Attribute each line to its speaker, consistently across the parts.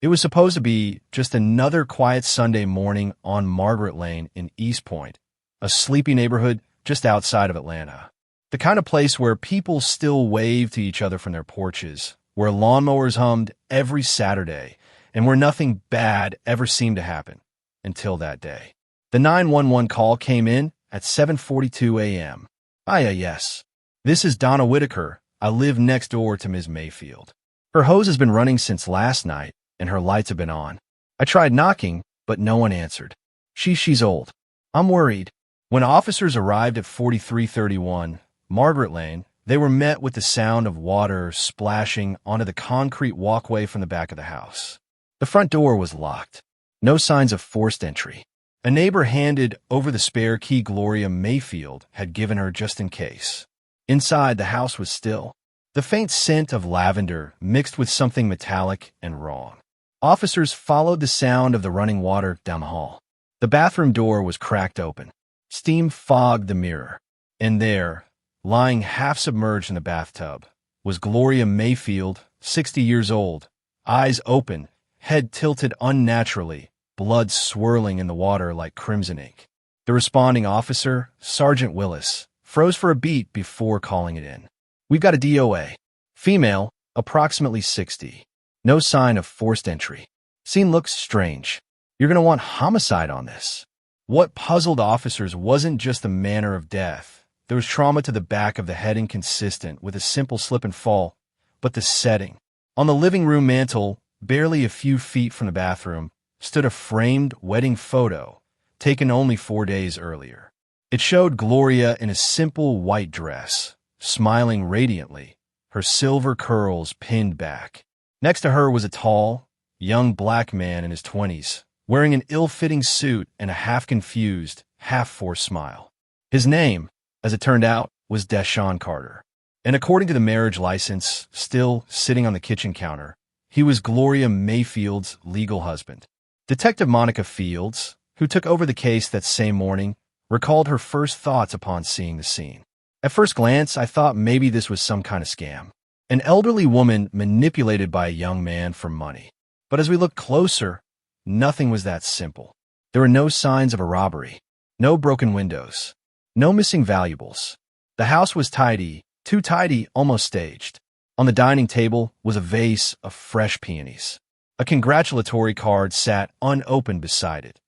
Speaker 1: It was supposed to be just another quiet Sunday morning on Margaret Lane in East Point, a sleepy neighborhood just outside of Atlanta. The kind of place where people still wave to each other from their porches, where lawnmowers hummed every Saturday, and where nothing bad ever seemed to happen until that day. The 911 call came in at 7:42 a.m. Hiya, yes. This is Donna Whitaker. I live next door to Ms. Mayfield. Her hose has been running since last night, and her lights have been on. I tried knocking, but no one answered. She's old. I'm worried. When officers arrived at 4331 Margaret Lane, they were met with the sound of water splashing onto the concrete walkway from the back of the house. The front door was locked. No signs of forced entry. A neighbor handed over the spare key Gloria Mayfield had given her just in case. Inside, the house was still. The faint scent of lavender mixed with something metallic and wrong. Officers followed the sound of the running water down the hall. The bathroom door was cracked open. Steam fogged the mirror. And there, lying half submerged in the bathtub, was Gloria Mayfield, 60 years old, eyes open, head tilted unnaturally, blood swirling in the water like crimson ink. The responding officer, Sergeant Willis, froze for a beat before calling it in. We've got a DOA. Female, approximately 60. No sign of forced entry. Scene looks strange. You're going to want homicide on this. What puzzled officers wasn't just the manner of death. There was trauma to the back of the head inconsistent with a simple slip and fall, but the setting. On the living room mantel, barely a few feet from the bathroom, stood a framed wedding photo taken only 4 days earlier. It showed Gloria in a simple white dress, smiling radiantly, her silver curls pinned back. Next to her was a tall, young black man in his 20s, wearing an ill-fitting suit and a half-confused, half-forced smile. His name, as it turned out, was Deshaun Carter. And according to the marriage license, still sitting on the kitchen counter, he was Gloria Mayfield's legal husband. Detective Monica Fields, who took over the case that same morning, recalled her first thoughts upon seeing the scene. At first glance, I thought maybe this was some kind of scam. An elderly woman manipulated by a young man for money. But as we looked closer, nothing was that simple. There were no signs of a robbery, no broken windows, no missing valuables. The house was tidy, too tidy, almost staged. On the dining table was a vase of fresh peonies. A congratulatory card sat unopened beside it.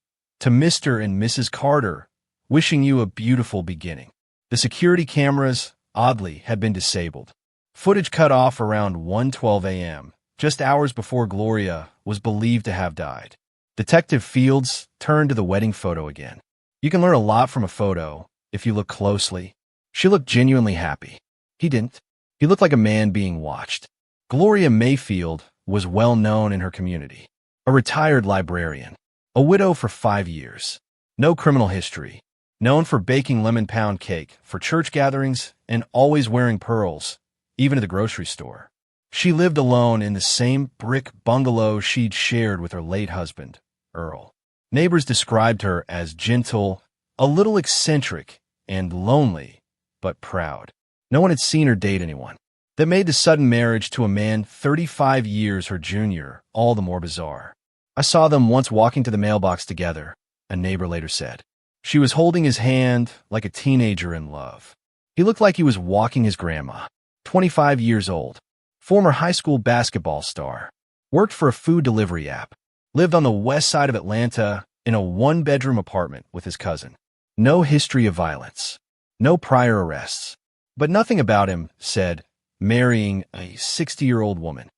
Speaker 1: To Mr. and Mrs. Carter, wishing you a beautiful beginning. The security cameras, oddly, had been disabled. Footage cut off around 1:12 a.m., just hours before Gloria was believed to have died. Detective Fields turned to the wedding photo again. You can learn a lot from a photo if you look closely. She looked genuinely happy. He didn't. He looked like a man being watched. Gloria Mayfield was well known in her community. A retired librarian. A widow for 5 years. No criminal history. Known for baking lemon pound cake for church gatherings and always wearing pearls, even at the grocery store. She lived alone in the same brick bungalow she'd shared with her late husband, Earl. Neighbors described her as gentle, a little eccentric, and lonely, but proud. No one had seen her date anyone. That made the sudden marriage to a man 35 years her junior all the more bizarre. I saw them once walking to the mailbox together, a neighbor later said. She was holding his hand like a teenager in love. He looked like he was walking his grandma, 25 years old, former high school basketball star, worked for a food delivery app, lived on the west side of Atlanta in a one-bedroom apartment with his cousin. No history of violence, no prior arrests, but nothing about him said marrying a 60-year-old woman.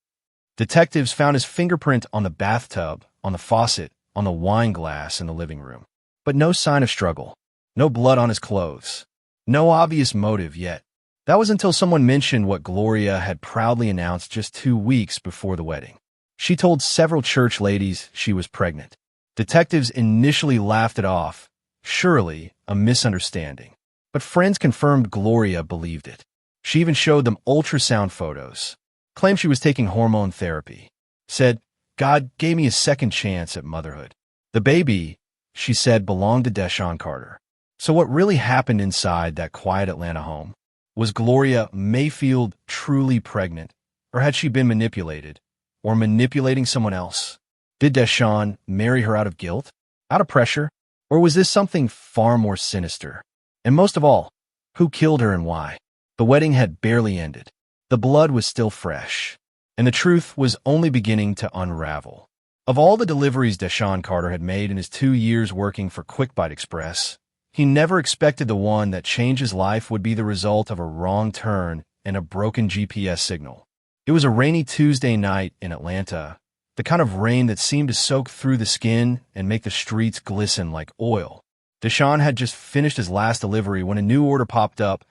Speaker 1: Detectives found his fingerprint on the bathtub, on the faucet, on the wine glass in the living room. But no sign of struggle, no blood on his clothes, no obvious motive yet. That was until someone mentioned what Gloria had proudly announced just 2 weeks before the wedding. She told several church ladies she was pregnant. Detectives initially laughed it off, surely a misunderstanding. But friends confirmed Gloria believed it. She even showed them ultrasound photos, claimed she was taking hormone therapy, said, God gave me a second chance at motherhood. The baby, she said, belonged to Deshaun Carter. So what really happened inside that quiet Atlanta home? Was Gloria Mayfield truly pregnant, or had she been manipulated, or manipulating someone else? Did Deshawn marry her out of guilt? Out of pressure? Or was this something far more sinister? And most of all, who killed her and why? The wedding had barely ended. The blood was still fresh, and the truth was only beginning to unravel. Of all the deliveries Deshawn Carter had made in his 2 years working for Quick Bite Express, he never expected the one that changed his life would be the result of a wrong turn and a broken GPS signal. It was a rainy Tuesday night in Atlanta, the kind of rain that seemed to soak through the skin and make the streets glisten like oil. Deshawn had just finished his last delivery when a new order popped up.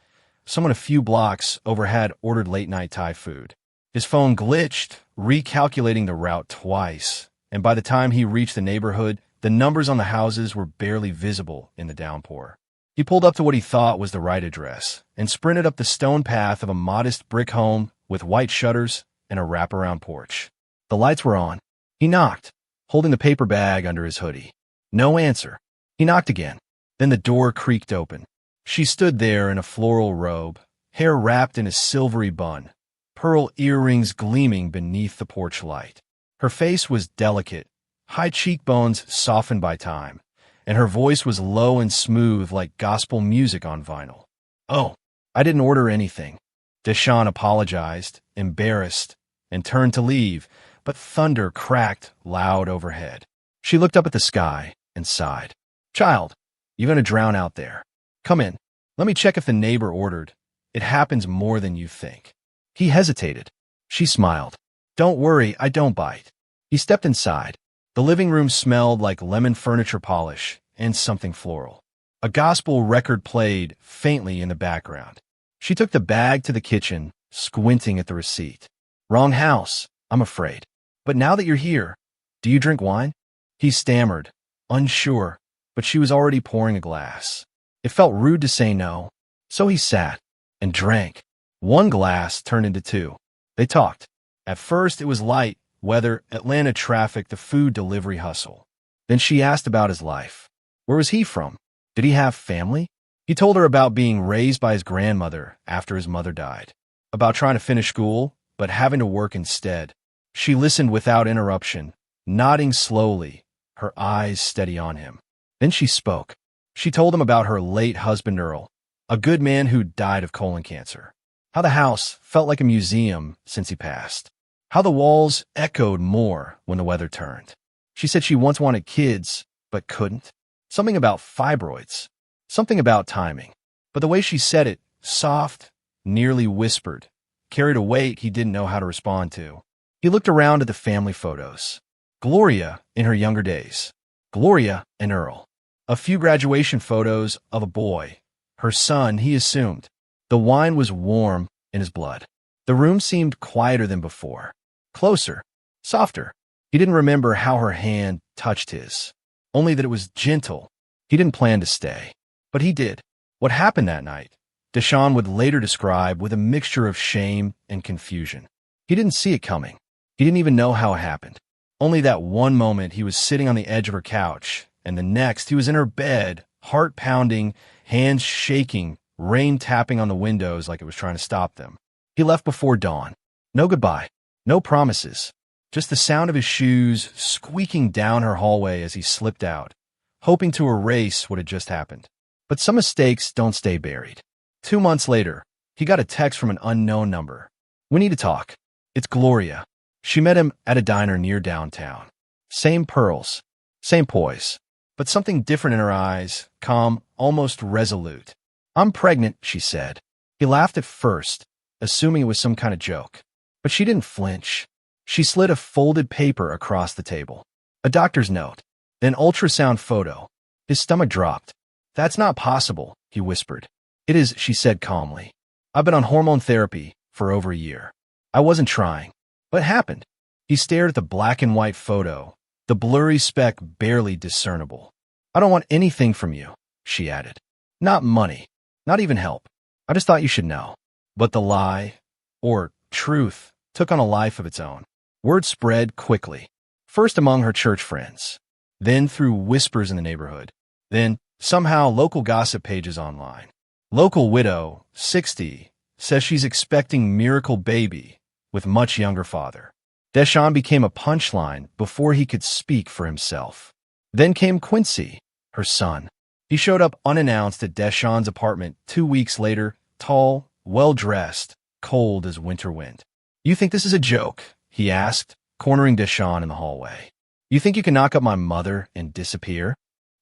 Speaker 1: Someone a few blocks over had ordered late-night Thai food. His phone glitched, recalculating the route twice, and by the time he reached the neighborhood, the numbers on the houses were barely visible in the downpour. He pulled up to what he thought was the right address and sprinted up the stone path of a modest brick home with white shutters and a wraparound porch. The lights were on. He knocked, holding the paper bag under his hoodie. No answer. He knocked again. Then the door creaked open. She stood there in a floral robe, hair wrapped in a silvery bun, pearl earrings gleaming beneath the porch light. Her face was delicate, high cheekbones softened by time, and her voice was low and smooth like gospel music on vinyl. "Oh, I didn't order anything." Deshawn apologized, embarrassed, and turned to leave, but thunder cracked loud overhead. She looked up at the sky and sighed. "Child, you're going to drown out there. Come in. Let me check if the neighbor ordered. It happens more than you think." He hesitated. She smiled. "Don't worry, I don't bite." He stepped inside. The living room smelled like lemon furniture polish and something floral. A gospel record played faintly in the background. She took the bag to the kitchen, squinting at the receipt. "Wrong house, I'm afraid. But now that you're here, do you drink wine?" He stammered, unsure, but she was already pouring a glass. It felt rude to say no, so he sat and drank. One glass turned into two. They talked. At first, it was light, weather, Atlanta traffic, the food delivery hustle. Then she asked about his life. Where was he from? Did he have family? He told her about being raised by his grandmother after his mother died, about trying to finish school, but having to work instead. She listened without interruption, nodding slowly, her eyes steady on him. Then she spoke. She told him about her late husband Earl, a good man who died of colon cancer. How the house felt like a museum since he passed. How the walls echoed more when the weather turned. She said she once wanted kids, but couldn't. Something about fibroids. Something about timing. But the way she said it, soft, nearly whispered, carried a weight he didn't know how to respond to. He looked around at the family photos. Gloria in her younger days. Gloria and Earl. A few graduation photos of a boy. Her son, he assumed. The wine was warm in his blood. The room seemed quieter than before. Closer. Softer. He didn't remember how her hand touched his. Only that it was gentle. He didn't plan to stay. But he did. What happened that night, Deshawn would later describe with a mixture of shame and confusion. He didn't see it coming. He didn't even know how it happened. Only that one moment he was sitting on the edge of her couch, and the next he was in her bed, heart pounding, hands shaking, rain tapping on the windows like it was trying to stop them. He left before dawn. No goodbye. No promises. Just the sound of his shoes squeaking down her hallway as he slipped out, hoping to erase what had just happened. But some mistakes don't stay buried. 2 months later, he got a text from an unknown number. "We need to talk. It's Gloria." She met him at a diner near downtown. Same pearls, same poise, but something different in her eyes, calm, almost resolute. "I'm pregnant," she said. He laughed at first, assuming it was some kind of joke. But she didn't flinch. She slid a folded paper across the table. A doctor's note, then ultrasound photo. His stomach dropped. "That's not possible," he whispered. "It is," she said calmly. "I've been on hormone therapy for over a year. I wasn't trying. What happened?" He stared at the black and white photo, the blurry speck barely discernible. "I don't want anything from you," she added. "Not money, not even help. I just thought you should know." But the lie, or truth, took on a life of its own. Word spread quickly, first among her church friends, then through whispers in the neighborhood, then somehow local gossip pages online. Local widow, 60, says she's expecting miracle baby with much younger father. Deshaun became a punchline before he could speak for himself. Then came Quincy, her son. He showed up unannounced at Deshaun's apartment 2 weeks later, tall, well-dressed, cold as winter wind. "You think this is a joke?" he asked, cornering Deshaun in the hallway. "You think you can knock up my mother and disappear?"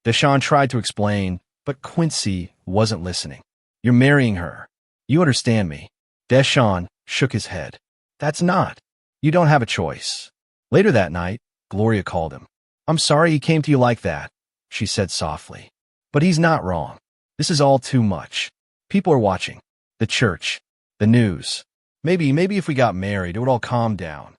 Speaker 1: Deshaun tried to explain, but Quincy wasn't listening. "You're marrying her. You understand me." Deshaun shook his head. "That's not. You don't have a choice." Later that night, Gloria called him. "I'm sorry he came to you like that," she said softly. "But he's not wrong. This is all too much. People are watching. The church. The news. Maybe if we got married, it would all calm down."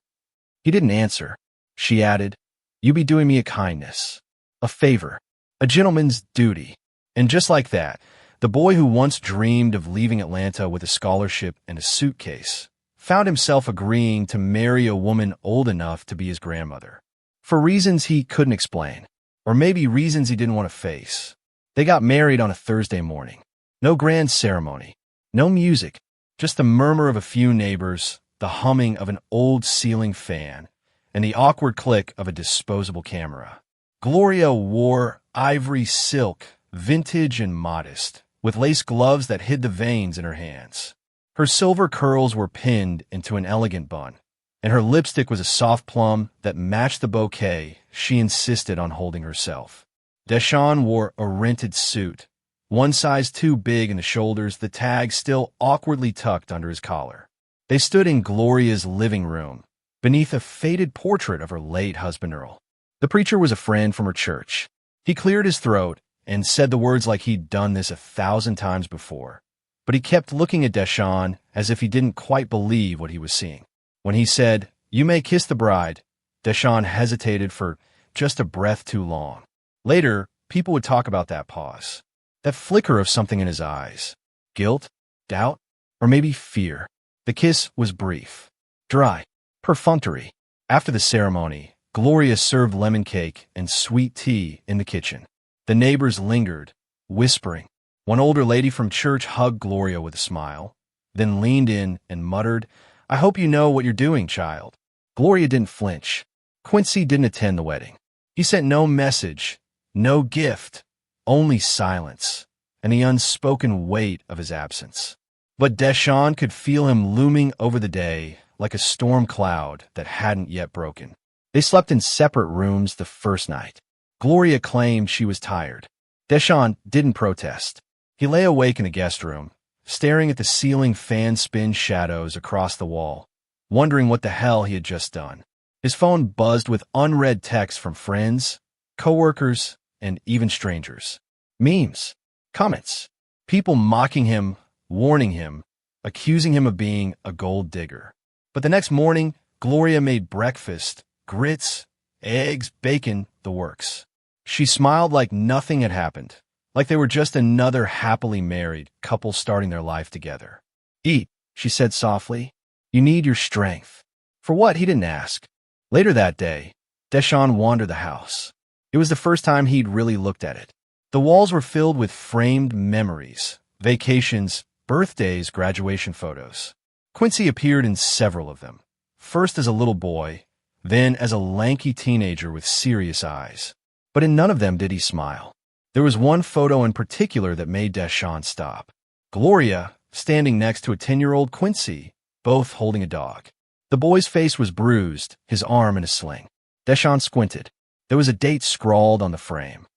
Speaker 1: He didn't answer. She added, "You'd be doing me a kindness. A favor. A gentleman's duty." And just like that, the boy who once dreamed of leaving Atlanta with a scholarship and a suitcase found himself agreeing to marry a woman old enough to be his grandmother. For reasons he couldn't explain, or maybe reasons he didn't want to face. They got married on a Thursday morning. No grand ceremony. No music. Just the murmur of a few neighbors, the humming of an old ceiling fan, and the awkward click of a disposable camera. Gloria wore ivory silk, vintage and modest, with lace gloves that hid the veins in her hands. Her silver curls were pinned into an elegant bun, and her lipstick was a soft plum that matched the bouquet she insisted on holding herself. Deshaun wore a rented suit, one size too big in the shoulders, the tag still awkwardly tucked under his collar. They stood in Gloria's living room, beneath a faded portrait of her late husband Earl. The preacher was a friend from her church. He cleared his throat and said the words like he'd done this 1,000 times before, but he kept looking at Deshaun as if he didn't quite believe what he was seeing. When he said, "You may kiss the bride," Deshaun hesitated for just a breath too long. Later, people would talk about that pause, that flicker of something in his eyes. Guilt? Doubt? Or maybe fear. The kiss was brief, dry, perfunctory. After the ceremony, Gloria served lemon cake and sweet tea in the kitchen. The neighbors lingered, whispering. One older lady from church hugged Gloria with a smile, then leaned in and muttered, "I hope you know what you're doing, child." Gloria didn't flinch. Quincy didn't attend the wedding. He sent no message, no gift, only silence, and the unspoken weight of his absence. But Deshaun could feel him looming over the day like a storm cloud that hadn't yet broken. They slept in separate rooms the first night. Gloria claimed she was tired. Deshaun didn't protest. He lay awake in the guest room, staring at the ceiling fan spin shadows across the wall, wondering what the hell he had just done. His phone buzzed with unread texts from friends, coworkers, and even strangers. Memes, comments, people mocking him, warning him, accusing him of being a gold digger. But the next morning, Gloria made breakfast, grits, eggs, bacon, the works. She smiled like nothing had happened, like they were just another happily married couple starting their life together. "Eat," she said softly. "You need your strength." For what, he didn't ask. Later that day, Deshaun wandered the house. It was the first time he'd really looked at it. The walls were filled with framed memories, vacations, birthdays, graduation photos. Quincy appeared in several of them, first as a little boy, then as a lanky teenager with serious eyes. But in none of them did he smile. There was one photo in particular that made Deshaun stop. Gloria standing next to a 10-year-old Quincy, both holding a dog. The boy's face was bruised, his arm in a sling. Deshaun squinted. There was a date scrawled on the frame.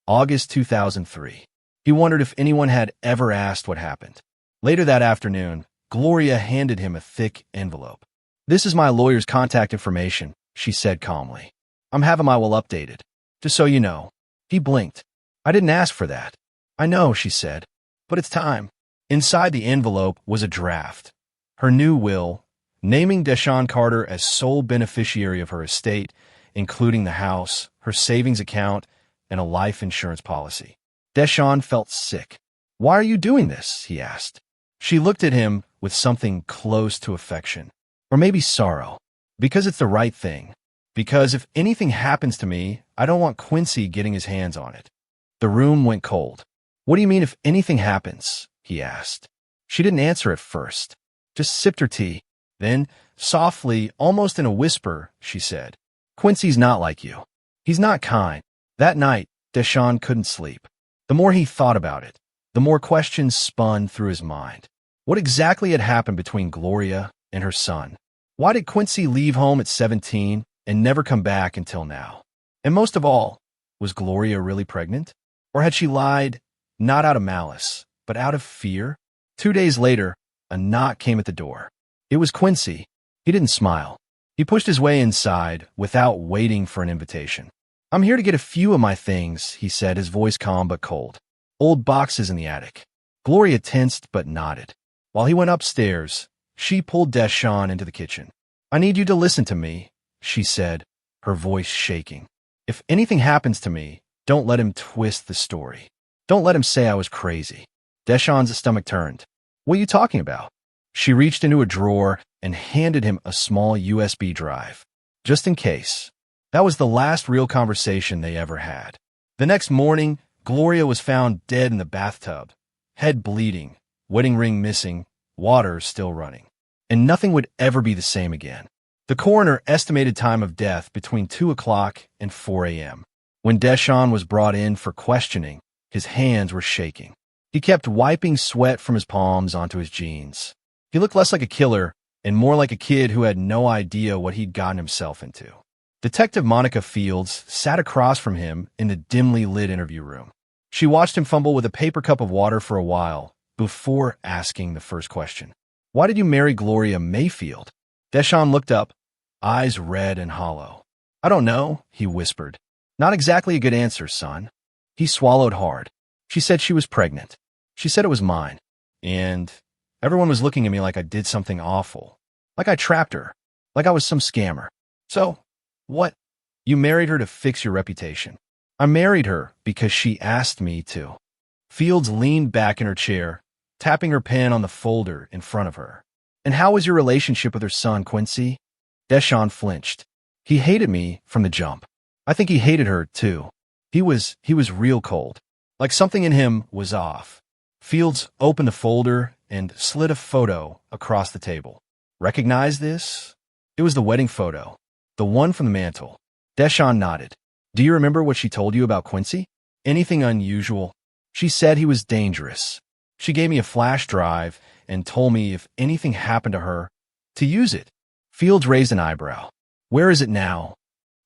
Speaker 1: August 2003. He wondered if anyone had ever asked what happened. Later that afternoon, Gloria handed him a thick envelope. "This is my lawyer's contact information," she said calmly. "I'm having my will updated. Just so you know." He blinked. "I didn't ask for that." "I know," she said, "but it's time." Inside the envelope was a draft. Her new will, naming Deshaun Carter as sole beneficiary of her estate, including the house, her savings account, and a life insurance policy. Deshaun felt sick. "Why are you doing this?" he asked. She looked at him with something close to affection, or maybe sorrow. "Because it's the right thing. Because if anything happens to me, I don't want Quincy getting his hands on it." The room went cold. "What do you mean if anything happens?" he asked. She didn't answer at first, just sipped her tea. Then, Softly, almost in a whisper, she said, "Quincy's not like you. He's not kind." That night, Deshaun couldn't sleep. The more he thought about it, the more questions spun through his mind. What exactly had happened between Gloria and her son? Why did Quincy leave home at 17 and never come back until now? And most of all, was Gloria really pregnant? Or had she lied, not out of malice, but out of fear? 2 days later, a knock came at the door. It was Quincy. He didn't smile. He pushed his way inside without waiting for an invitation. "I'm here to get a few of my things," he said, his voice calm but cold. "Old boxes in the attic." Gloria tensed but nodded. While he went upstairs, she pulled Deshaun into the kitchen. "I need you to listen to me," she said, her voice shaking. "If anything happens to me, don't let him twist the story. Don't let him say I was crazy." Deshaun's stomach turned. "What are you talking about?" She reached into a drawer and handed him a small USB drive. Just in case. That was the last real conversation they ever had. The next morning, Gloria was found dead in the bathtub, head bleeding, wedding ring missing, water still running. And nothing would ever be the same again. The coroner estimated time of death between 2 o'clock and 4 a.m. When Deshaun was brought in for questioning, his hands were shaking. He kept wiping sweat from his palms onto his jeans. He looked less like a killer and more like a kid who had no idea what he'd gotten himself into. Detective Monica Fields sat across from him in the dimly lit interview room. She watched him fumble with a paper cup of water for a while before asking the first question. "Why did you marry Gloria Mayfield?" Deshaun looked up, eyes red and hollow. "I don't know," he whispered. "Not exactly a good answer, son." He swallowed hard. "She said she was pregnant. She said it was mine. And everyone was looking at me like I did something awful. Like I trapped her. Like I was some scammer. So, what? You married her to fix your reputation." "I married her because she asked me to." Fields leaned back in her chair, tapping her pen on the folder in front of her. "And how was your relationship with her son, Quincy?" Deshaun flinched. "He hated me from the jump. I think he hated her, too. He was real cold. Like something in him was off." Fields opened the folder and slid a photo across the table. "Recognize this?" It was the wedding photo, the one from the mantel. Deshaun nodded. "Do you remember what she told you about Quincy? Anything unusual?" "She said he was dangerous. She gave me a flash drive and told me if anything happened to her, to use it." Fields raised an eyebrow. "Where is it now?"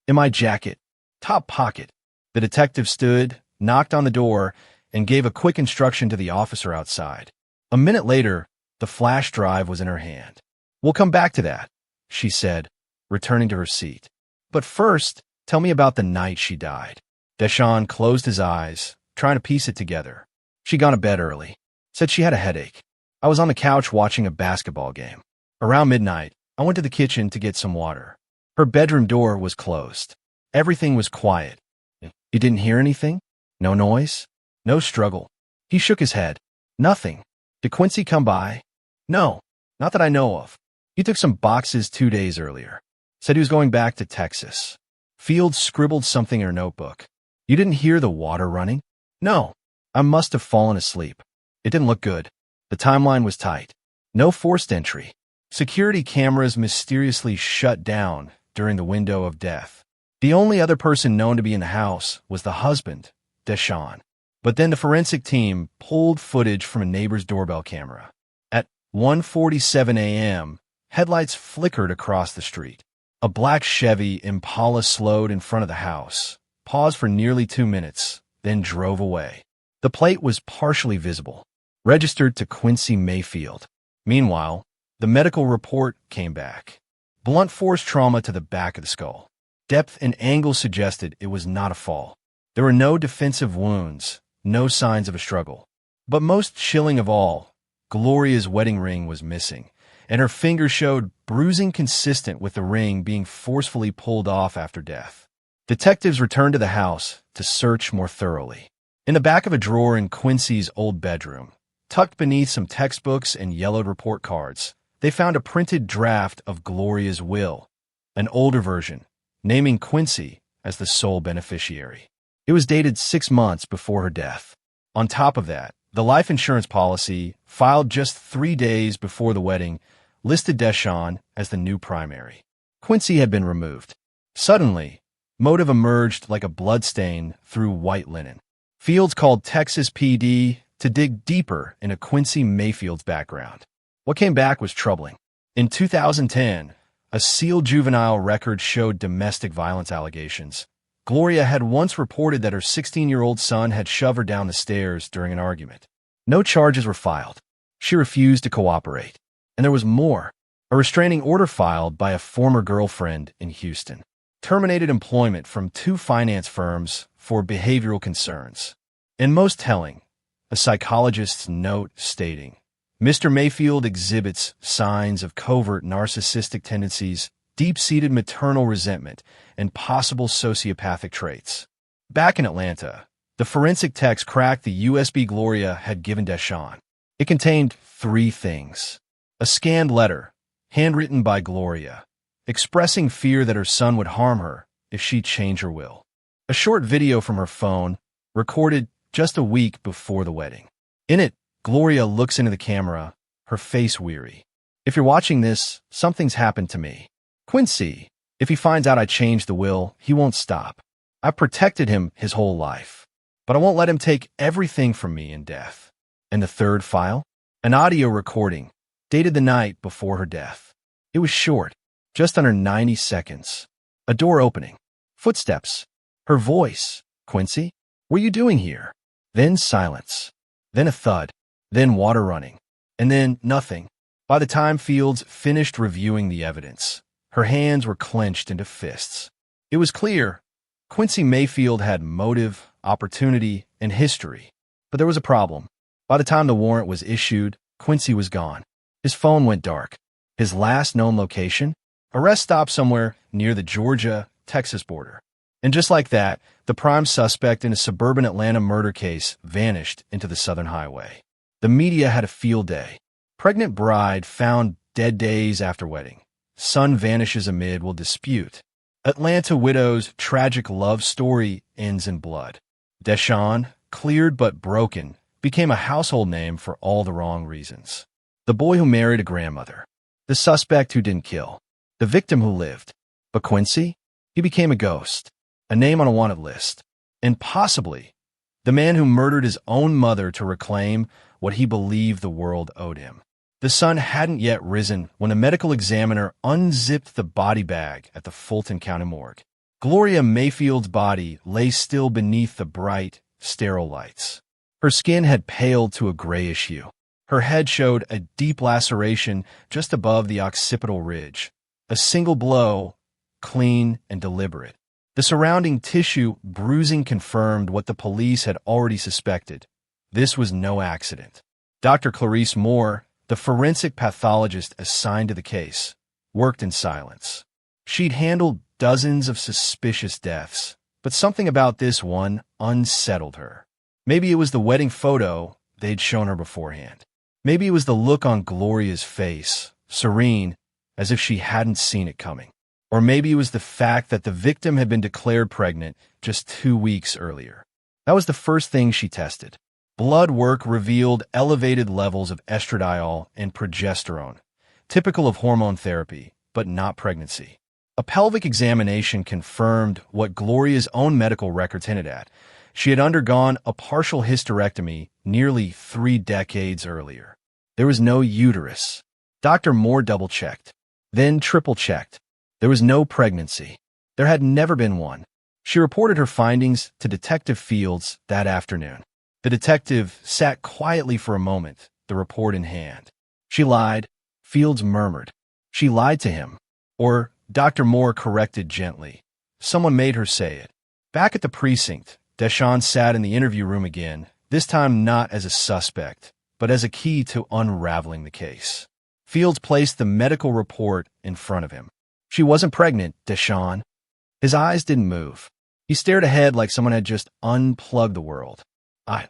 Speaker 1: "In my jacket. Top pocket." The detective stood, knocked on the door, and gave a quick instruction to the officer outside. A minute later, the flash drive was in her hand. "We'll come back to that," she said, returning to her seat. "But first, tell me about the night she died." Deshaun closed his eyes, trying to piece it together. "She'd gone to bed early. Said she had a headache. I was on the couch watching a basketball game. Around midnight, I went to the kitchen to get some water. Her bedroom door was closed. Everything was quiet. You didn't hear anything? No noise? No struggle?" He shook his head. "Nothing. Did Quincy come by?" "No, not that I know of. He took some boxes 2 days earlier. Said he was going back to Texas." Fields scribbled something in her notebook. "You didn't hear the water running?" "No. I must have fallen asleep. It didn't look good. The timeline was tight. No forced entry. Security cameras mysteriously shut down during the window of death. The only other person known to be in the house was the husband, Deshaun. But then the forensic team pulled footage from a neighbor's doorbell camera. At 1:47 a.m., headlights flickered across the street. A black Chevy Impala slowed in front of the house, paused for nearly 2 minutes, then drove away. The plate was partially visible, registered to Quincy Mayfield. Meanwhile, the medical report came back. Blunt force trauma to the back of the skull. Depth and angle suggested it was not a fall. There were no defensive wounds, no signs of a struggle. But most chilling of all, Gloria's wedding ring was missing, and her finger showed bruising consistent with the ring being forcefully pulled off after death. Detectives returned to the house to search more thoroughly. In the back of a drawer in Quincy's old bedroom, tucked beneath some textbooks and yellowed report cards, they found a printed draft of Gloria's will, an older version, naming Quincy as the sole beneficiary. It was dated 6 months before her death. On top of that, the life insurance policy, filed just 3 days before the wedding, listed Deshawn as the new primary. Quincy had been removed. Suddenly, motive emerged like a bloodstain through white linen. Fields called Texas PD to dig deeper into Quincy Mayfield's background. What came back was troubling. In 2010, a sealed juvenile record showed domestic violence allegations. Gloria had once reported that her 16-year-old son had shoved her down the stairs during an argument. No charges were filed. She refused to cooperate. And there was more. A restraining order filed by a former girlfriend in Houston terminated employment from 2 finance firms for behavioral concerns. And most telling, a psychologist's note stating, Mr. Mayfield exhibits signs of covert narcissistic tendencies, deep-seated maternal resentment, and possible sociopathic traits. Back in Atlanta, the forensic text cracked the USB Gloria had given Deshawn. It contained 3 things. A scanned letter, handwritten by Gloria, expressing fear that her son would harm her if she changed her will. A short video from her phone, recorded just a week before the wedding. In it, Gloria looks into the camera, her face weary. If you're watching this, something's happened to me. Quincy, if he finds out I changed the will, he won't stop. I've protected him his whole life, but I won't let him take everything from me in death. And the third file? An audio recording, dated the night before her death. It was short, just under 90 seconds. A door opening. Footsteps. Her voice. Quincy, what are you doing here? Then silence. Then a thud. Then water running. And then nothing. By the time Fields finished reviewing the evidence, her hands were clenched into fists. It was clear Quincy Mayfield had motive, opportunity, and history. But there was a problem. By the time the warrant was issued, Quincy was gone. His phone went dark. His last known location? A rest stop somewhere near the Georgia-Texas border. And just like that, the prime suspect in a suburban Atlanta murder case vanished into the Southern Highway. The media had a field day. Pregnant bride found dead days after wedding. Son vanishes amid will dispute. Atlanta widow's tragic love story ends in blood. Deshawn, cleared but broken, became a household name for all the wrong reasons. The boy who married a grandmother. The suspect who didn't kill. The victim who lived. But Quincy? He became a ghost. A name on a wanted list. And possibly the man who murdered his own mother to reclaim what he believed the world owed him. The sun hadn't yet risen when a medical examiner unzipped the body bag at the Fulton County morgue. Gloria Mayfield's body lay still beneath the bright, sterile lights. Her skin had paled to a grayish hue. Her head showed a deep laceration just above the occipital ridge. A single blow, clean and deliberate. The surrounding tissue bruising confirmed what the police had already suspected. This was no accident. Dr. Clarice Moore, the forensic pathologist assigned to the case, worked in silence. She'd handled dozens of suspicious deaths, but something about this one unsettled her. Maybe it was the wedding photo they'd shown her beforehand. Maybe it was the look on Gloria's face, serene, as if she hadn't seen it coming. Or maybe it was the fact that the victim had been declared pregnant just 2 weeks earlier. That was the first thing she tested. Blood work revealed elevated levels of estradiol and progesterone, typical of hormone therapy, but not pregnancy. A pelvic examination confirmed what Gloria's own medical records hinted at. She had undergone a partial hysterectomy nearly 3 decades earlier. There was no uterus. Dr. Moore double-checked, then triple-checked. There was no pregnancy. There had never been one. She reported her findings to Detective Fields that afternoon. The detective sat quietly for a moment, the report in hand. She lied, Fields murmured. She lied to him. Or, Dr. Moore corrected gently. Someone made her say it. Back at the precinct, Deshawn sat in the interview room again, this time not as a suspect, but as a key to unraveling the case. Fields placed the medical report in front of him. She wasn't pregnant, Deshawn. His eyes didn't move. He stared ahead like someone had just unplugged the world.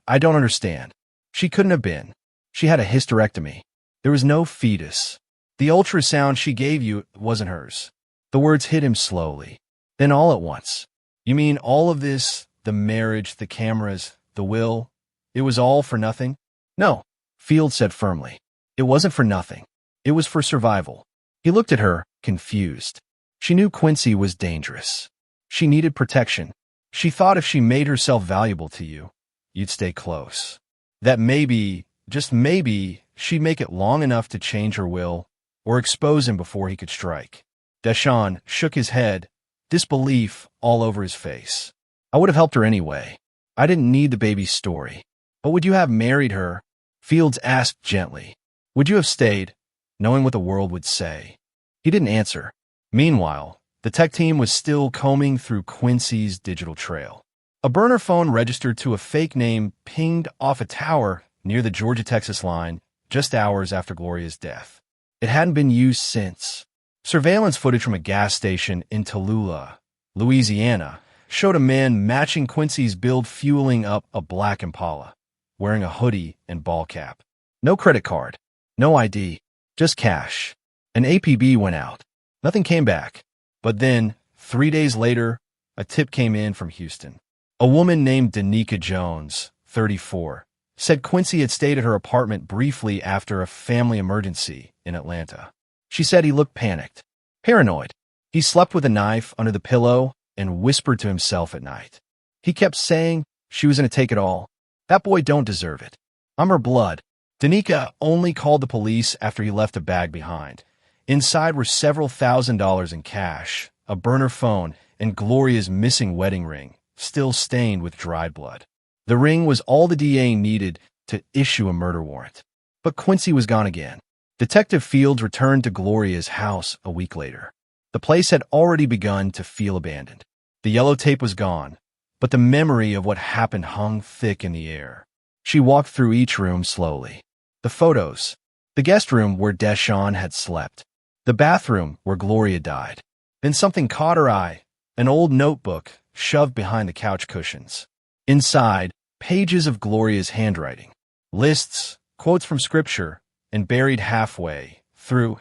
Speaker 1: I don't understand. She couldn't have been. She had a hysterectomy. There was no fetus. The ultrasound she gave you wasn't hers. The words hit him slowly. Then all at once. You mean all of this, the marriage, the cameras, the will, it was all for nothing? No, Fields said firmly. It wasn't for nothing. It was for survival. He looked at her, confused. She knew Quincy was dangerous. She needed protection. She thought if she made herself valuable to you, you'd stay close. That maybe, just maybe, she'd make it long enough to change her will or expose him before he could strike. Deshawn shook his head, disbelief all over his face. I would have helped her anyway. I didn't need the baby's story. But would you have married her? Fields asked gently. Would you have stayed, knowing what the world would say? He didn't answer. Meanwhile, the tech team was still combing through Quincy's digital trail. A burner phone registered to a fake name pinged off a tower near the Georgia-Texas line just hours after Gloria's death. It hadn't been used since. Surveillance footage from a gas station in Tallulah, Louisiana, showed a man matching Quincy's build fueling up a black Impala, wearing a hoodie and ball cap. No credit card, no ID, just cash. An APB went out. Nothing came back. But then, 3 days later, a tip came in from Houston. A woman named Danica Jones, 34, said Quincy had stayed at her apartment briefly after a family emergency in Atlanta. She said he looked panicked, paranoid. He slept with a knife under the pillow and whispered to himself at night. He kept saying she was going to take it all. That boy don't deserve it. I'm her blood. Danica only called the police after he left a bag behind. Inside were several $1,000s in cash, a burner phone, and Gloria's missing wedding ring, still stained with dried blood. The ring was all the DA needed to issue a murder warrant. But Quincy was gone again. Detective Fields returned to Gloria's house a week later. The place had already begun to feel abandoned. The yellow tape was gone, but the memory of what happened hung thick in the air. She walked through each room slowly. The photos. The guest room where Deshawn had slept. The bathroom where Gloria died. Then something caught her eye, an old notebook shoved behind the couch cushions. Inside, pages of Gloria's handwriting. Lists, quotes from scripture, and buried halfway through,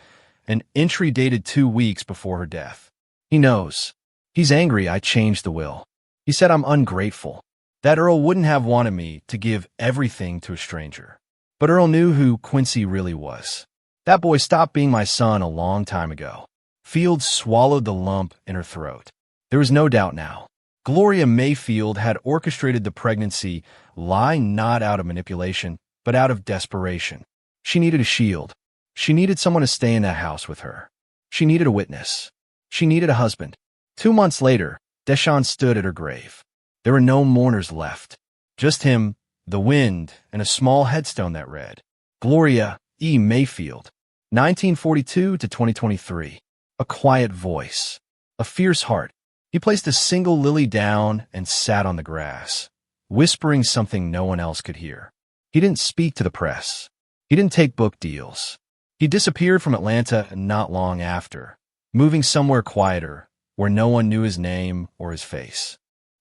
Speaker 1: an entry dated 2 weeks before her death. He knows. He's angry I changed the will. He said I'm ungrateful. That Earl wouldn't have wanted me to give everything to a stranger. But Earl knew who Quincy really was. That boy stopped being my son a long time ago. Fields swallowed the lump in her throat. There was no doubt now. Gloria Mayfield had orchestrated the pregnancy, lying not out of manipulation, but out of desperation. She needed a shield. She needed someone to stay in that house with her. She needed a witness. She needed a husband. 2 months later, Deshawn stood at her grave. There were no mourners left. Just him, the wind, and a small headstone that read, Gloria E. Mayfield, 1942 to 2023. A quiet voice. A fierce heart. He placed a single lily down and sat on the grass, whispering something no one else could hear. He didn't speak to the press. He didn't take book deals. He disappeared from Atlanta not long after, moving somewhere quieter, where no one knew his name or his face.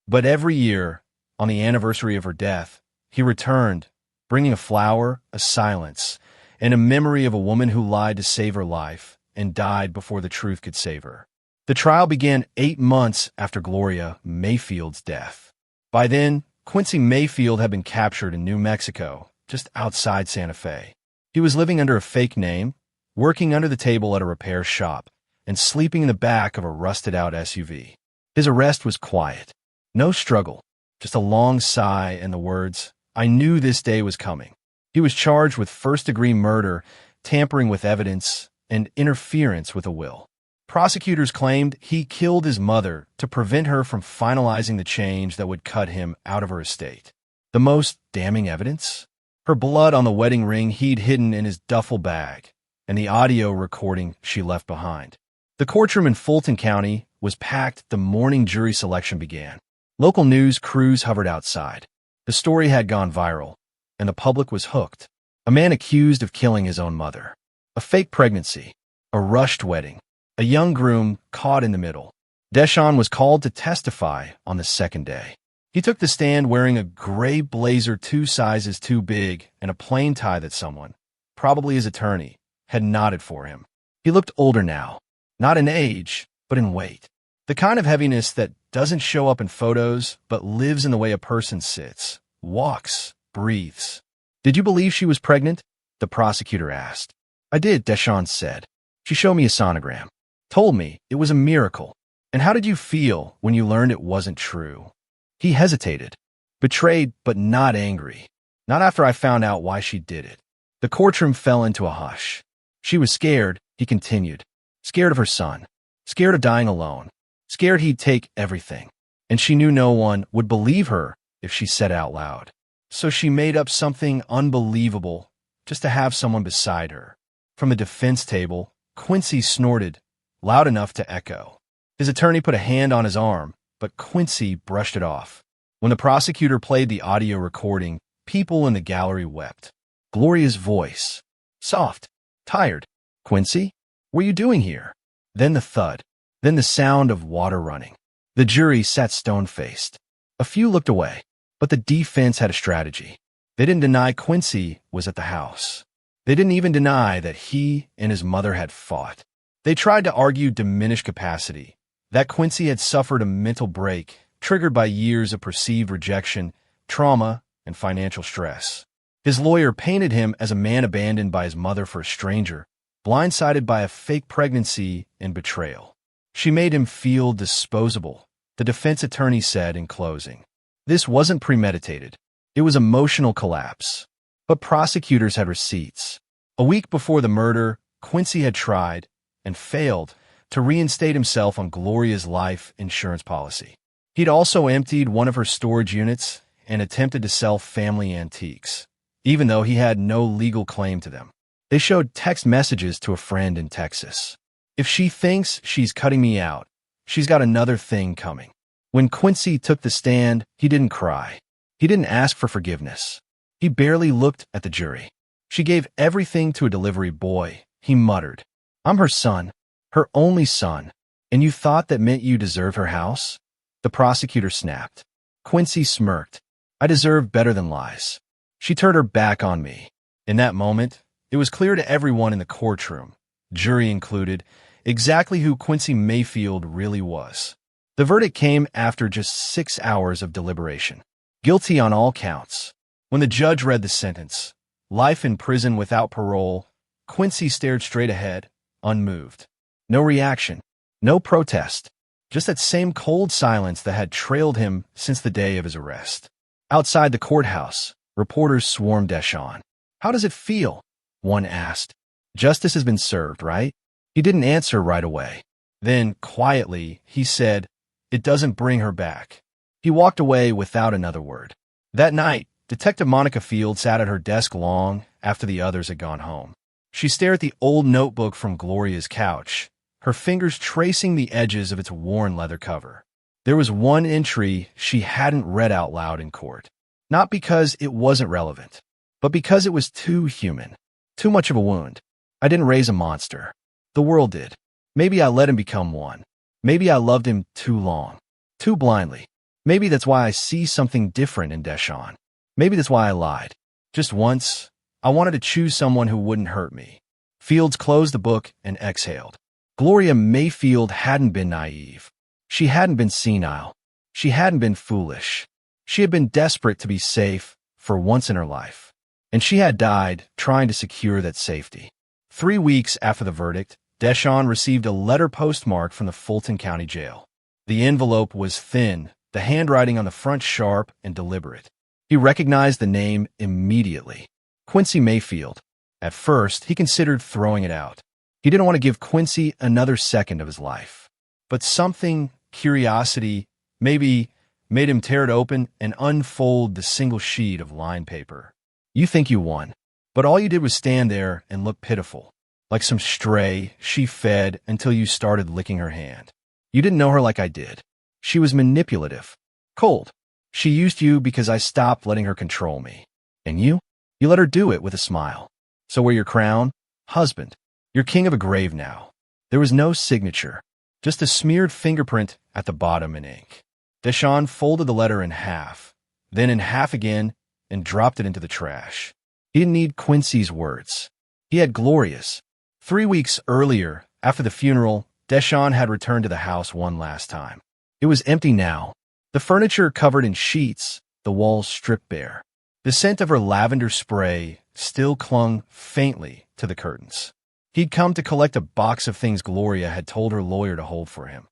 Speaker 1: But every year, on the anniversary of her death, he returned, bringing a flower, a silence, and a memory of a woman who lied to save her life and died before the truth could save her. The trial began 8 months after Gloria Mayfield's death. By then, Quincy Mayfield had been captured in New Mexico, just outside Santa Fe. He was living under a fake name, working under the table at a repair shop, and sleeping in the back of a rusted-out SUV. His arrest was quiet. No struggle, just a long sigh and the words, I knew this day was coming. He was charged with first-degree murder, tampering with evidence, and interference with a will. Prosecutors claimed he killed his mother to prevent her from finalizing the change that would cut him out of her estate. The most damning evidence? Her blood on the wedding ring he'd hidden in his duffel bag, and the audio recording she left behind. The courtroom in Fulton County was packed the morning jury selection began. Local news crews hovered outside. The story had gone viral, and the public was hooked. A man accused of killing his own mother. A fake pregnancy. A rushed wedding. A young groom caught in the middle. Deshawn was called to testify on the second day. He took the stand wearing a gray blazer 2 sizes too big and a plain tie that someone, probably his attorney, had knotted for him. He looked older now, not in age, but in weight. The kind of heaviness that doesn't show up in photos, but lives in the way a person sits, walks, breathes. Did you believe she was pregnant? The prosecutor asked. I did, Deshawn said. She showed me a sonogram. Told me it was a miracle. And how did you feel when you learned it wasn't true? He hesitated. Betrayed, but not angry. Not after I found out why she did it. The courtroom fell into a hush. She was scared, he continued. Scared of her son. Scared of dying alone. Scared he'd take everything. And she knew no one would believe her if she said it out loud. So she made up something unbelievable just to have someone beside her. From the defense table, Quincy snorted, loud enough to echo. His attorney put a hand on his arm, but Quincy brushed it off. When the prosecutor played the audio recording, people in the gallery wept. Gloria's voice. Soft. Tired. Quincy? What are you doing here? Then the thud. Then the sound of water running. The jury sat stone-faced. A few looked away, but the defense had a strategy. They didn't deny Quincy was at the house. They didn't even deny that he and his mother had fought. They tried to argue diminished capacity, that Quincy had suffered a mental break triggered by years of perceived rejection, trauma, and financial stress. His lawyer painted him as a man abandoned by his mother for a stranger, blindsided by a fake pregnancy and betrayal. She made him feel disposable, the defense attorney said in closing. This wasn't premeditated. It was emotional collapse. But prosecutors had receipts. A week before the murder, Quincy had tried, and failed, to reinstate himself on Gloria's life insurance policy. He'd also emptied one of her storage units and attempted to sell family antiques, even though he had no legal claim to them. They showed text messages to a friend in Texas. If she thinks she's cutting me out, she's got another thing coming. When Quincy took the stand, he didn't cry. He didn't ask for forgiveness. He barely looked at the jury. She gave everything to a delivery boy, he muttered. I'm her son, her only son, and you thought that meant you deserved her house? The prosecutor snapped. Quincy smirked. I deserve better than lies. She turned her back on me. In that moment, it was clear to everyone in the courtroom, jury included, exactly who Quincy Mayfield really was. The verdict came after just 6 hours of deliberation. Guilty on all counts. When the judge read the sentence, life in prison without parole, Quincy stared straight ahead, unmoved. No reaction, no protest, just that same cold silence that had trailed him since the day of his arrest. Outside the courthouse, reporters swarmed Deshawn. How does it feel? One asked. Justice has been served, right? He didn't answer right away. Then, quietly, he said, it doesn't bring her back. He walked away without another word. That night, Detective Monica Field sat at her desk long after the others had gone home. She stared at the old notebook from Gloria's couch, her fingers tracing the edges of its worn leather cover. There was one entry she hadn't read out loud in court. Not because it wasn't relevant, but because it was too human. Too much of a wound. I didn't raise a monster. The world did. Maybe I let him become one. Maybe I loved him too long. Too blindly. Maybe that's why I see something different in Deshawn. Maybe that's why I lied. Just once, I wanted to choose someone who wouldn't hurt me. Fields closed the book and exhaled. Gloria Mayfield hadn't been naive. She hadn't been senile. She hadn't been foolish. She had been desperate to be safe for once in her life. And she had died trying to secure that safety. 3 weeks after the verdict, Deshawn received a letter postmarked from the Fulton County Jail. The envelope was thin, the handwriting on the front sharp and deliberate. He recognized the name immediately. Quincy Mayfield. At first, he considered throwing it out. He didn't want to give Quincy another second of his life. But something, curiosity, maybe, made him tear it open and unfold the single sheet of lined paper. You think you won, but all you did was stand there and look pitiful. Like some stray she fed until you started licking her hand. You didn't know her like I did. She was manipulative, cold. She used you because I stopped letting her control me. And you? You let her do it with a smile. So we're your crown, husband. You're king of a grave now. There was no signature, just a smeared fingerprint at the bottom in ink. Deshawn folded the letter in half, then in half again, and dropped it into the trash. He didn't need Quincy's words. He had Gloria's. 3 weeks earlier, after the funeral, Deshawn had returned to the house one last time. It was empty now. The furniture covered in sheets, the walls stripped bare. The scent of her lavender spray still clung faintly to the curtains. He'd come to collect a box of things Gloria had told her lawyer to hold for him.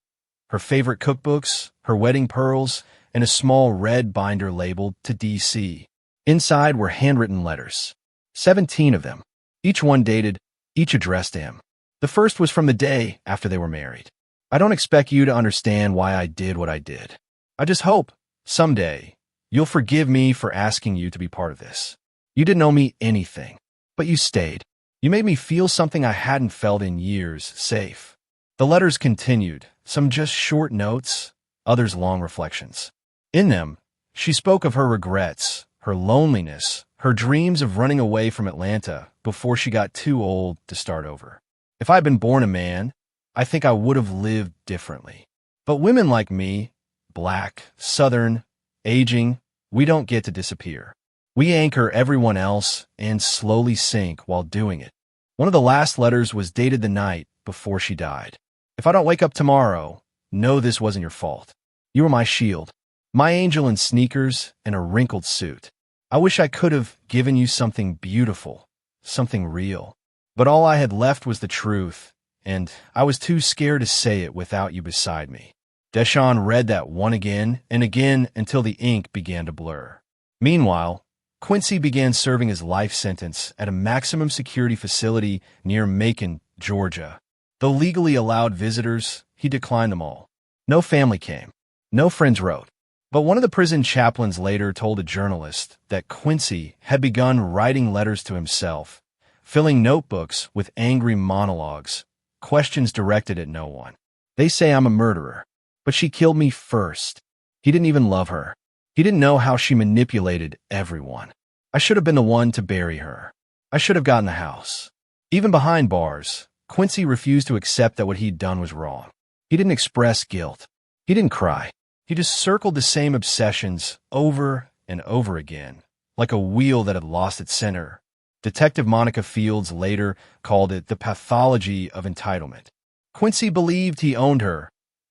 Speaker 1: Her favorite cookbooks, her wedding pearls, and a small red binder labeled to D.C. Inside were handwritten letters. 17 of them, each one dated, each addressed to him. The first was from the day after they were married. I don't expect you to understand why I did what I did. I just hope, someday, you'll forgive me for asking you to be part of this. You didn't owe me anything, but you stayed. You made me feel something I hadn't felt in years, safe. The letters continued, some just short notes, others long reflections. In them, she spoke of her regrets, her loneliness, her dreams of running away from Atlanta before she got too old to start over. If I'd been born a man, I think I would have lived differently. But women like me, black, southern, aging, we don't get to disappear. We anchor everyone else and slowly sink while doing it. One of the last letters was dated the night before she died. If I don't wake up tomorrow, know this wasn't your fault. You were my shield, my angel in sneakers and a wrinkled suit. I wish I could have given you something beautiful, something real. But all I had left was the truth, and I was too scared to say it without you beside me. Deshawn read that one again and again until the ink began to blur. Meanwhile, Quincy began serving his life sentence at a maximum security facility near Macon, Georgia. Though legally allowed visitors, he declined them all. No family came. No friends wrote. But one of the prison chaplains later told a journalist that Quincy had begun writing letters to himself, filling notebooks with angry monologues, questions directed at no one. They say I'm a murderer, but she killed me first. He didn't even love her. He didn't know how she manipulated everyone. I should have been the one to bury her. I should have gotten the house. Even behind bars, Quincy refused to accept that what he'd done was wrong. He didn't express guilt. He didn't cry. He just circled the same obsessions over and over again, like a wheel that had lost its center. Detective Monica Fields later called it the pathology of entitlement. Quincy believed he owned her,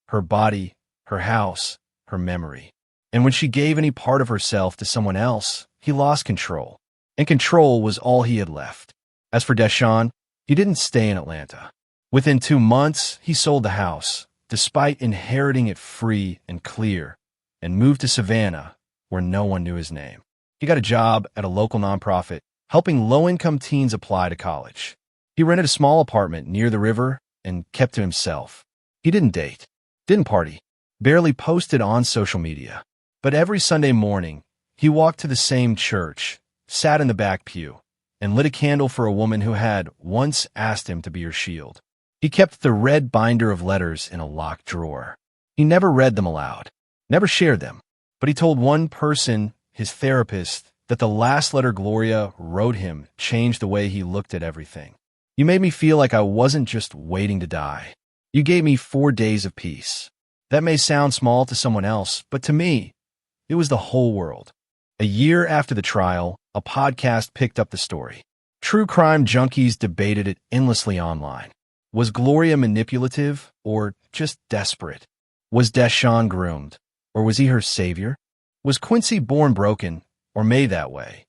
Speaker 1: her body, her house, her memory. And when she gave any part of herself to someone else, he lost control. And control was all he had left. As for Deshawn, he didn't stay in Atlanta. Within 2 months, he sold the house, despite inheriting it free and clear, and moved to Savannah, where no one knew his name. He got a job at a local nonprofit, helping low-income teens apply to college. He rented a small apartment near the river and kept to himself. He didn't date, didn't party, barely posted on social media. But every Sunday morning, he walked to the same church, sat in the back pew, and lit a candle for a woman who had once asked him to be her shield. He kept the red binder of letters in a locked drawer. He never read them aloud, never shared them, but he told one person, his therapist, that the last letter Gloria wrote him changed the way he looked at everything. You made me feel like I wasn't just waiting to die. You gave me 4 days of peace. That may sound small to someone else, but to me, it was the whole world. A year after the trial, a podcast picked up the story. True crime junkies debated it endlessly online. Was Gloria manipulative or just desperate? Was Deshawn groomed, or was he her savior? Was Quincy born broken or made that way?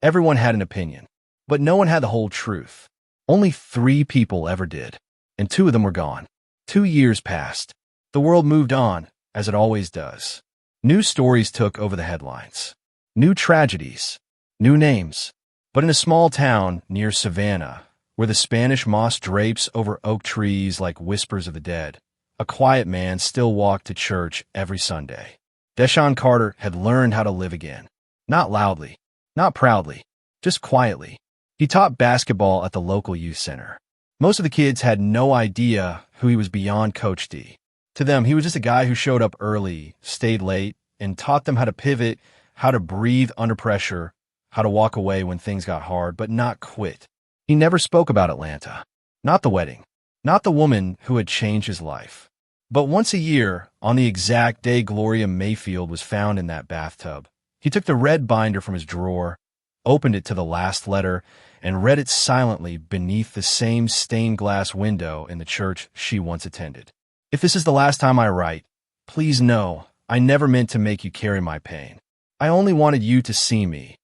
Speaker 1: Everyone had an opinion, but no one had the whole truth. Only 3 people ever did, and 2 of them were gone. 2 years passed. The world moved on, as it always does. New stories took over the headlines. New tragedies. New names. But in a small town near Savannah, where the Spanish moss drapes over oak trees like whispers of the dead, a quiet man still walked to church every Sunday. Deshawn Carter had learned how to live again. Not loudly, not proudly, just quietly. He taught basketball at the local youth center. Most of the kids had no idea who he was beyond Coach D. To them, he was just a guy who showed up early, stayed late, and taught them how to pivot, how to breathe under pressure, how to walk away when things got hard, but not quit. He never spoke about Atlanta. Not the wedding. Not the woman who had changed his life. But once a year, on the exact day Gloria Mayfield was found in that bathtub, he took the red binder from his drawer, opened it to the last letter, and read it silently beneath the same stained glass window in the church she once attended. If this is the last time I write, please know I never meant to make you carry my pain. I only wanted you to see me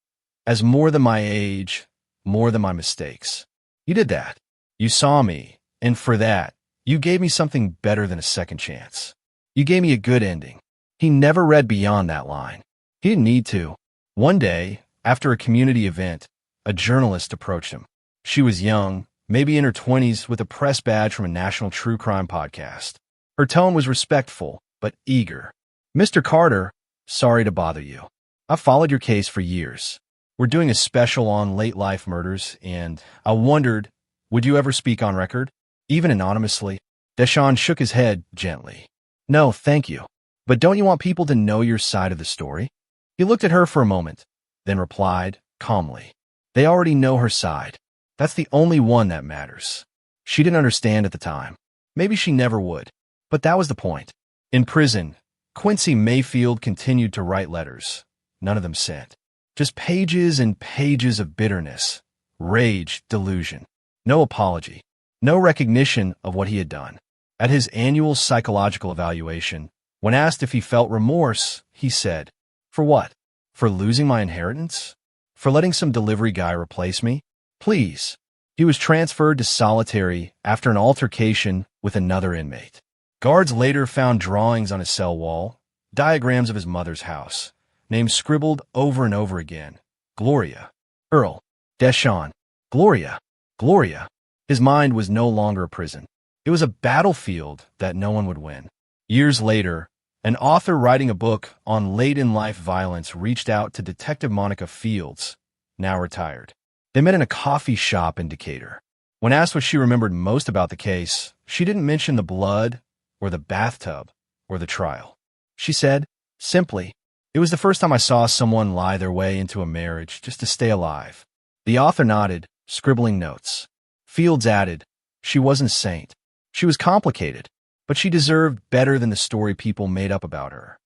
Speaker 1: as more than my age, more than my mistakes. You did that. You saw me, and for that, you gave me something better than a second chance. You gave me a good ending. He never read beyond that line. He didn't need to. One day, after a community event, a journalist approached him. She was young, maybe in her 20s, with a press badge from a national true crime podcast. Her tone was respectful, but eager. Mr. Carter, sorry to bother you. I've followed your case for years. We're doing a special on late life murders, and I wondered, would you ever speak on record, even anonymously? Deshawn shook his head gently. No, thank you. But don't you want people to know your side of the story? He looked at her for a moment, then replied calmly. They already know her side. That's the only one that matters. She didn't understand at the time. Maybe she never would. But that was the point. In prison, Quincy Mayfield continued to write letters. None of them sent. Just pages and pages of bitterness, rage, delusion. No apology. No recognition of what he had done. At his annual psychological evaluation, when asked if he felt remorse, he said, "For what? For losing my inheritance? For letting some delivery guy replace me? Please." He was transferred to solitary after an altercation with another inmate. Guards later found drawings on his cell wall, diagrams of his mother's house, names scribbled over and over again. Gloria, Earl, Deshawn, Gloria, Gloria. His mind was no longer a prison. It was a battlefield that no one would win. Years later, an author writing a book on late-in-life violence reached out to Detective Monica Fields, now retired. They met in a coffee shop in Decatur. When asked what she remembered most about the case, she didn't mention the blood or the bathtub or the trial. She said, simply, "It was the first time I saw someone lie their way into a marriage just to stay alive." The author nodded, scribbling notes. Fields added, "She wasn't a saint. She was complicated, but she deserved better than the story people made up about her."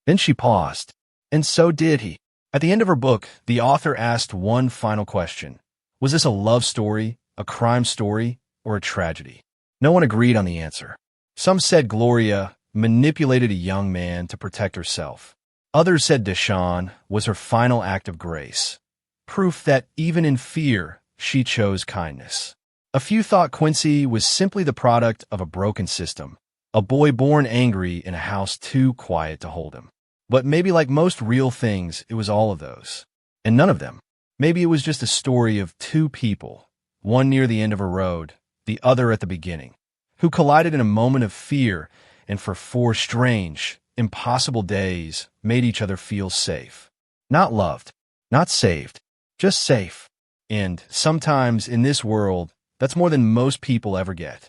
Speaker 1: Then she paused, and so did he. At the end of her book, the author asked one final question. Was this a love story, a crime story, or a tragedy? No one agreed on the answer. Some said Gloria manipulated a young man to protect herself. Others said Deshawn was her final act of grace, proof that even in fear, she chose kindness. A few thought Quincy was simply the product of a broken system, a boy born angry in a house too quiet to hold him. But maybe like most real things, it was all of those. And none of them. Maybe it was just a story of two people, one near the end of a road, the other at the beginning, who collided in a moment of fear and for 4 strange, impossible days made each other feel safe. Not loved, not saved, just safe. And sometimes in this world, that's more than most people ever get.